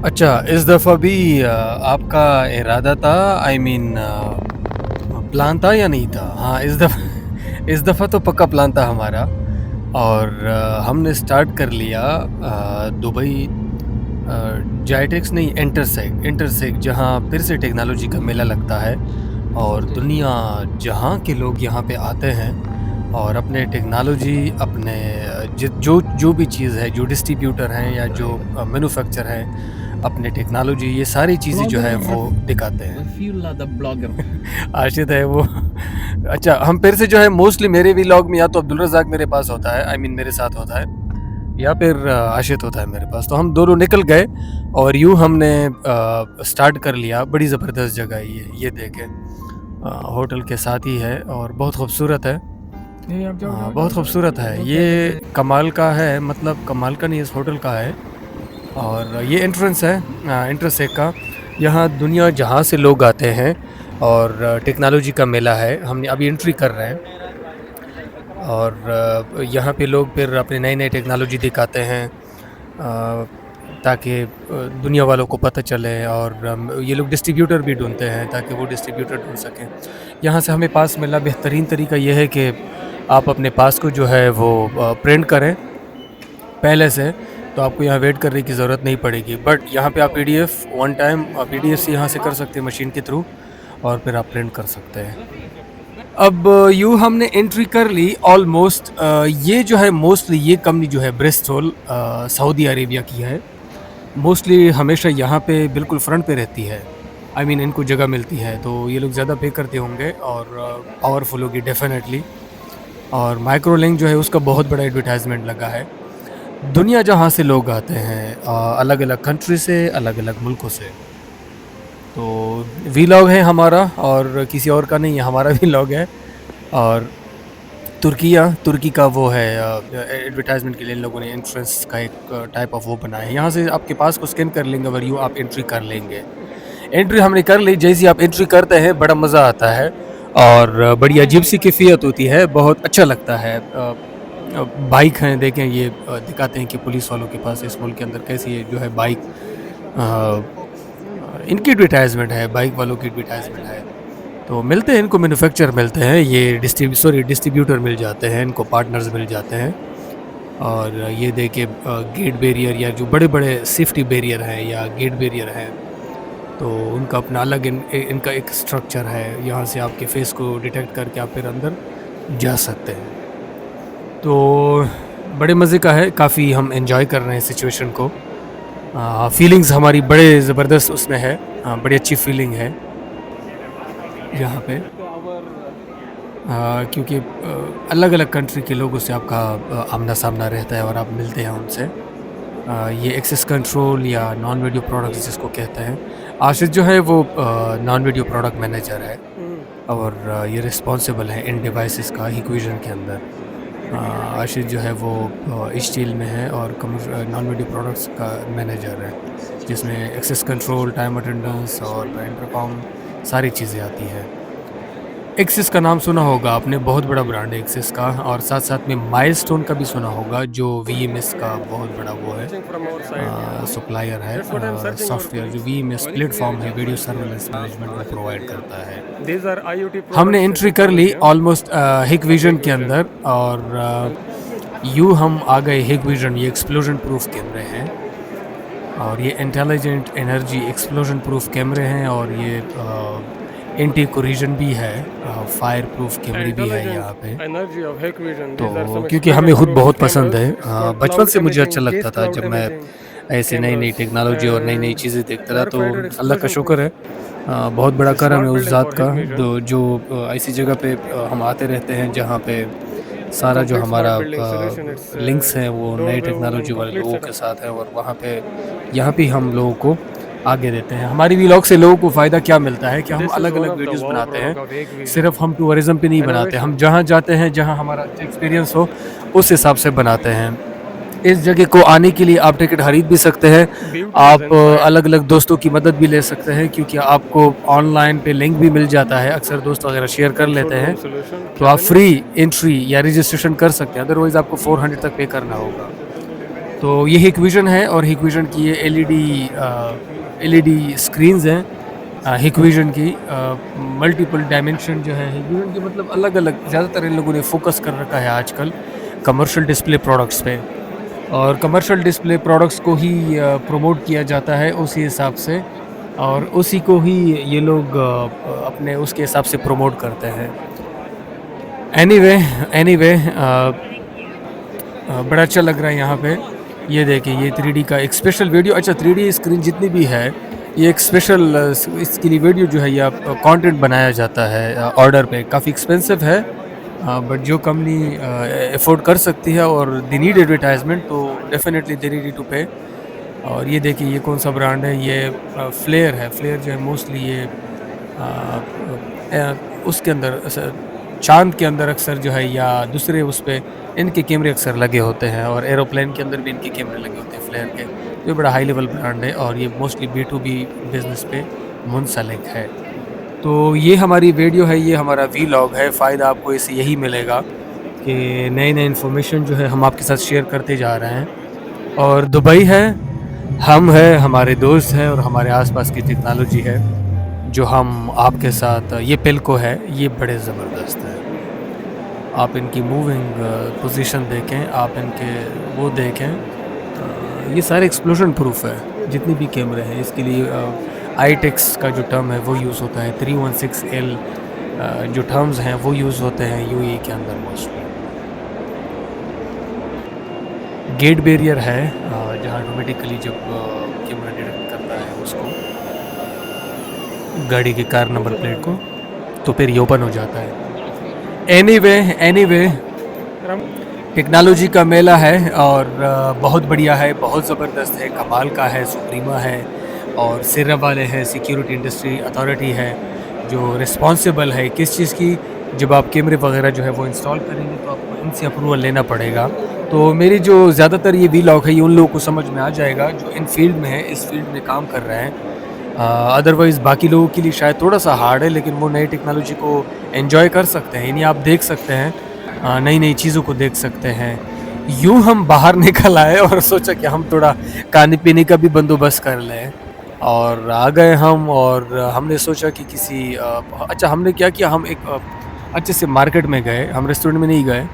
अच्छा, इस दफ़ा भी आपका इरादा था, आई मीन प्लान था या नहीं था? हाँ, इस दफ़ा इस दफ़ा तो पक्का प्लान था हमारा। और हमने स्टार्ट कर लिया दुबई जायटेक्स नहीं, इंटरसेक इंटरसेक जहाँ फिर से टेक्नोलॉजी का मेला लगता है और जी, जी। दुनिया जहाँ के लोग यहाँ पे आते हैं और अपने टेक्नोलॉजी अपने जो जो भी चीज़ है, जो डिस्ट्रीब्यूटर हैं या जो मैन्युफैक्चर हैं, अपने टेक्नोलॉजी ये सारी चीज़ें जो है वो दिखाते हैं। Rafiullah the blogger. आशित है वो। अच्छा, हम फिर से जो है मोस्टली मेरे व्लॉग में या तो अब्दुल रज़ाक मेरे पास होता है, आई मीन मेरे साथ होता है, या फिर आशित होता है मेरे पास। तो हम दोनों निकल गए और यूँ हमने स्टार्ट कर लिया। बड़ी ज़बरदस्त जगह है ये देखें। होटल के साथ ही है और बहुत खूबसूरत है। नहीं, आप जाओ, जाओ, बहुत जाओ, जाओ। खूबसूरत है। वो क्या कहते ये हैं? कमाल का है, मतलब कमाल का नहीं, इस होटल का है। और ये एंट्रेंस है इंटरसेक का। यहाँ दुनिया जहाँ से लोग आते हैं और टेक्नोलॉजी का मेला है। हम अभी एंट्री कर रहे हैं और यहाँ पे लोग फिर अपनी नई-नई टेक्नोलॉजी दिखाते हैं ताकि दुनिया वालों को पता चले। और ये लोग डिस्ट्रीब्यूटर भी ढूँढते हैं ताकि वो डिस्ट्रीब्यूटर ढूँढ सकें। यहाँ से हमें पास मिला। बेहतरीन तरीका ये है कि आप अपने पास को जो है वो प्रिंट करें पहले से, तो आपको यहाँ वेट करने की ज़रूरत नहीं पड़ेगी। बट यहाँ पे आप पीडीएफ वन टाइम पीडीएफ से यहाँ से कर सकते हैं मशीन के थ्रू और फिर आप प्रिंट कर सकते हैं। अब यूँ हमने एंट्री कर ली ऑलमोस्ट। ये जो है मोस्टली ये कंपनी जो है ब्रिस्टोल सऊदी अरेबिया की है। मोस्टली हमेशा यहाँ पे बिल्कुल फ्रंट पे रहती है। आई मीन इनको जगह मिलती है तो ये लोग ज़्यादा पे करते होंगे और पावरफुल होगी डेफ़िनेटली। और माइक्रोलिंक जो है उसका बहुत बड़ा एडवर्टाइज़मेंट लगा है। दुनिया जहाँ से लोग आते हैं अलग-अलग कंट्री से, अलग-अलग मुल्कों से। तो वीलॉग है हमारा और किसी और का नहीं है, हमारा वीलॉग है। और तुर्की का वो है एडवर्टाइज़मेंट के लिए इन लोगों ने एंट्रेंस का एक टाइप ऑफ वो बनाया है। यहाँ से आपके पास को स्कैन कर लेंगे अगर यूँ आप एंट्री कर लेंगे। एंट्री हमने कर ली। जैसे ही आप एंट्री करते हैं बड़ा मज़ा आता है और बड़ी अजीब-सी कैफ़ियत होती है, बहुत अच्छा लगता है। बाइक हैं देखें, ये दिखाते हैं कि पुलिस वालों के पास इस मुल्क के अंदर कैसी है जो है बाइक। इनकी एडवर्टाइज़मेंट है, बाइक वालों की एडवर्टाइज़मेंट है। तो मिलते हैं इनको, मैन्युफैक्चरर मिलते हैं, ये डिस्ट्रीब्यूटर मिल जाते हैं, इनको पार्टनर्स मिल जाते हैं। और ये देखिए गेट बैरियर या जो बड़े-बड़े सेफ्टी बैरियर हैं या गेट बैरियर हैं, तो उनका अपना अलग इनका एक स्ट्रक्चर है। यहाँ से आपके फेस को डिटेक्ट करके आप फिर अंदर जा सकते हैं। तो बड़े मज़े का है, काफ़ी हम एन्जॉय कर रहे हैं सिचुएशन को। फीलिंग्स हमारी बड़े ज़बरदस्त उसमें है। बड़ी अच्छी फीलिंग है यहाँ पे। क्योंकि अलग-अलग कंट्री के लोगों से आपका आमना-सामना रहता है और आप मिलते हैं उनसे। ये एक्सेस कंट्रोल या नॉन वीडियो प्रोडक्ट्स जिसको कहते हैं। आशिष जो है वो नॉन वीडियो प्रोडक्ट मैनेजर है और ये रिस्पॉन्सिबल है इन डिवाइसेस का हिक्विज़न के अंदर। आशिष जो है वो स्टील में है और नॉन वीडियो प्रोडक्ट्स का मैनेजर है, जिसमें एक्सेस कंट्रोल, टाइम अटेंडेंस और इंटरकॉम सारी चीज़ें आती हैं। एक्सिस का नाम सुना होगा आपने, बहुत बड़ा ब्रांड है एक्सिस का। और साथ-साथ में माइलस्टोन का भी सुना होगा जो वीएमएस का बहुत बड़ा वो है, Watching from our side, yeah. Supplier है। That's what I'm searching out software for. जो वीएमएस Very प्लेटफ़ॉर्म है, clear. वीडियो सर्विलेंस मैनेजमेंट वो प्रोवाइड करता है। These are IoT हमने products and एंट्री कर ली technology, huh? ऑलमोस्ट हिकविज़न के Hikvision. अंदर और यूँ हम आ गए हिकविज़न। ये एक्सप्लोजन प्रूफ कैमरे हैं और ये इंटेलिजेंट एनर्जी एक्सप्लोजन प्रूफ कैमरे हैं और ये एंटी कोलिजन भी है, फायर प्रूफ कैमरे भी है Intelligent यहाँ पे। energy of Hikvision. These are तो some क्योंकि हमें explosion खुद proof बहुत पसंद cameras. है, It's called बचपन cloud से मुझे imaging, अच्छा लगता case था cloud जब मैं imaging ऐसे नई-नई cameras टेक्नोलॉजी और नई-नई and चीज़ें देखता था। तो firefighter अल्लाह का explosion शुक्र proof. है, बहुत बड़ा It's a करम है smart उस building ज़ात for का Hikvision. जो ऐसी जगह पे हम आते रहते हैं जहाँ पे सारा जो Complete हमारा smart building solution. It's links हैं वो नए doorbell टेक्नोलॉजी and वाले complete लोगों के setup. साथ हैं और वहाँ पे यहाँ भी हम लोगों को आगे देते हैं। हमारी व्लॉग से लोगों को फ़ायदा क्या मिलता है कि हम This is one अलग-अलग of the वीडियोज़ wow बनाते हैं। product of Hikvision. सिर्फ़ हम टूरिज़्म पे नहीं बनाते, हम Innovation. जहाँ जाते हैं, जहाँ हमारा अच्छा एक्सपीरियंस हो, उस हिसाब से बनाते हैं। इस जगह को आने के लिए आप टिकट खरीद भी सकते हैं। Beauty is आप inside. अलग-अलग दोस्तों की मदद भी ले सकते हैं क्योंकि आपको ऑनलाइन पे लिंक भी मिल जाता है। अक्सर दोस्त वगैरह शेयर कर लेते हैं, Showroom solution, तो आप cabinet. फ्री एंट्री या रजिस्ट्रेशन कर सकते हैं। अदरवाइज़ आपको 400 तक पे करना होगा। तो ये हिकविजन है और हिकविजन की ये एलईडी स्क्रीन्स हैं हिकविजन की मल्टीपल डायमेंशन जो है हिकविजन की मतलब अलग अलग ज़्यादातर इन लोगों ने फोकस कर रखा है आजकल कमर्शियल डिस्प्ले प्रोडक्ट्स पे और कमर्शियल डिस्प्ले प्रोडक्ट्स को ही प्रमोट किया जाता है उसी हिसाब से और उसी को ही ये लोग अपने उसके हिसाब से प्रमोट करते हैं। एनीवे बड़ा अच्छा लग रहा है यहाँ पे। ये देखिए ये 3D का एक स्पेशल वीडियो अच्छा 3D स्क्रीन जितनी भी है ये एक स्पेशल इसके लिए वीडियो जो है ये आप कंटेंट बनाया जाता है ऑर्डर पे काफ़ी एक्सपेंसिव है बट जो कंपनी अफोर्ड कर सकती है और दे नीड एडवर्टाइजमेंट तो डेफिनेटली दे नीड टू पे। और ये देखिए ये कौन सा ब्रांड है ये फ्लेयर है। फ्लेयर जो है मोस्टली ये उसके अंदर चांद के अंदर अक्सर जो है या दूसरे उस पे इनके कैमरे अक्सर लगे होते हैं और एरोप्लेन के अंदर भी इनके कैमरे लगे होते हैं फ्लेयर के। ये बड़ा हाई लेवल ब्रांड है और ये मोस्टली B2B बिज़नेस पे मुंसलिक है। तो ये हमारी वीडियो है ये हमारा वीलॉग है। फ़ायदा आपको इससे यही मिलेगा कि नई इन्फॉर्मेशन जो है हम आपके साथ शेयर करते जा रहे हैं। और दुबई है हम है हमारे दोस्त हैं और हमारे आसपास की टेक्नोलॉजी है जो हम आपके साथ ये पिल्को है ये बड़े ज़बरदस्त है। आप इनकी मूविंग पोजीशन देखें आप इनके वो देखें ये सारे एक्सप्लोजन प्रूफ है जितनी भी कैमरे हैं। इसके लिए ITEX का जो टर्म है वो यूज़ होता है 316L जो टर्म्स हैं वो यूज़ होते हैं UAE के अंदर मोस्टली। गेट बैरियर है जहाँ ऑटोमेटिकली जब कैमरा डिटेक्ट करता है उसको गाड़ी के कार नंबर प्लेट को तो फिर ये ओपन हो जाता है। एनीवे टेक्नोलॉजी का मेला है और बहुत बढ़िया है बहुत ज़बरदस्त है कमाल का है सुप्रीमा है और सिरा वाले हैं सिक्योरिटी इंडस्ट्री अथॉरिटी है जो रिस्पॉन्सिबल है किस चीज़ की। जब आप कैमरे वगैरह जो है वो इंस्टॉल करेंगे तो आपको इनसे अप्रूवल लेना पड़ेगा। तो मेरी जो ज़्यादातर ये वीलॉग है ये उन लोगों को समझ में आ जाएगा जो इन फील्ड में है इस फील्ड में काम कर रहे हैं। अदरवाइज़ बाकी लोगों के लिए शायद थोड़ा सा हार्ड है लेकिन वो नई टेक्नोलॉजी को एंजॉय कर सकते हैं यानी आप देख सकते हैं नई चीज़ों को देख सकते हैं। यूँ हम बाहर निकल आए और सोचा कि हम थोड़ा खाने पीने का भी बंदोबस्त कर लें और आ गए हम और हमने सोचा कि किसी अच्छा हमने क्या किया हम एक अच्छे से मार्केट में गए हम रेस्टोरेंट में नहीं गए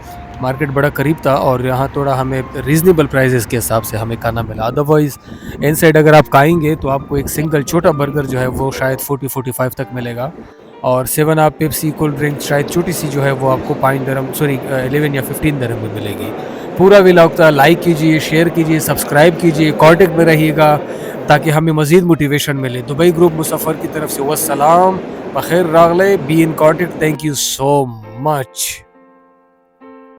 मार्केट बड़ा करीब था और यहाँ थोड़ा हमें रीज़नेबल प्राइसेस के हिसाब से हमें खाना मिला। अदरवाइज़ इनसाइड अगर आप खाएंगे तो आपको एक सिंगल छोटा बर्गर जो है वो शायद 40-45 तक मिलेगा और 7 आप पेप्सी कोल्ड ड्रिंक शायद छोटी सी जो है वो आपको 11 या 15 दिरहम में मिलेगी। पूरा व्लॉग था लाइक कीजिए शेयर कीजिए सब्सक्राइब कीजिए कॉन्टेक्ट में रहिएगा ताकि हमें मज़ीद मोटिवेशन मिले। दुबई ग्रुप मुसफ़र की तरफ से वस्सलाम बख़ैर रागले be in contact thank you so much.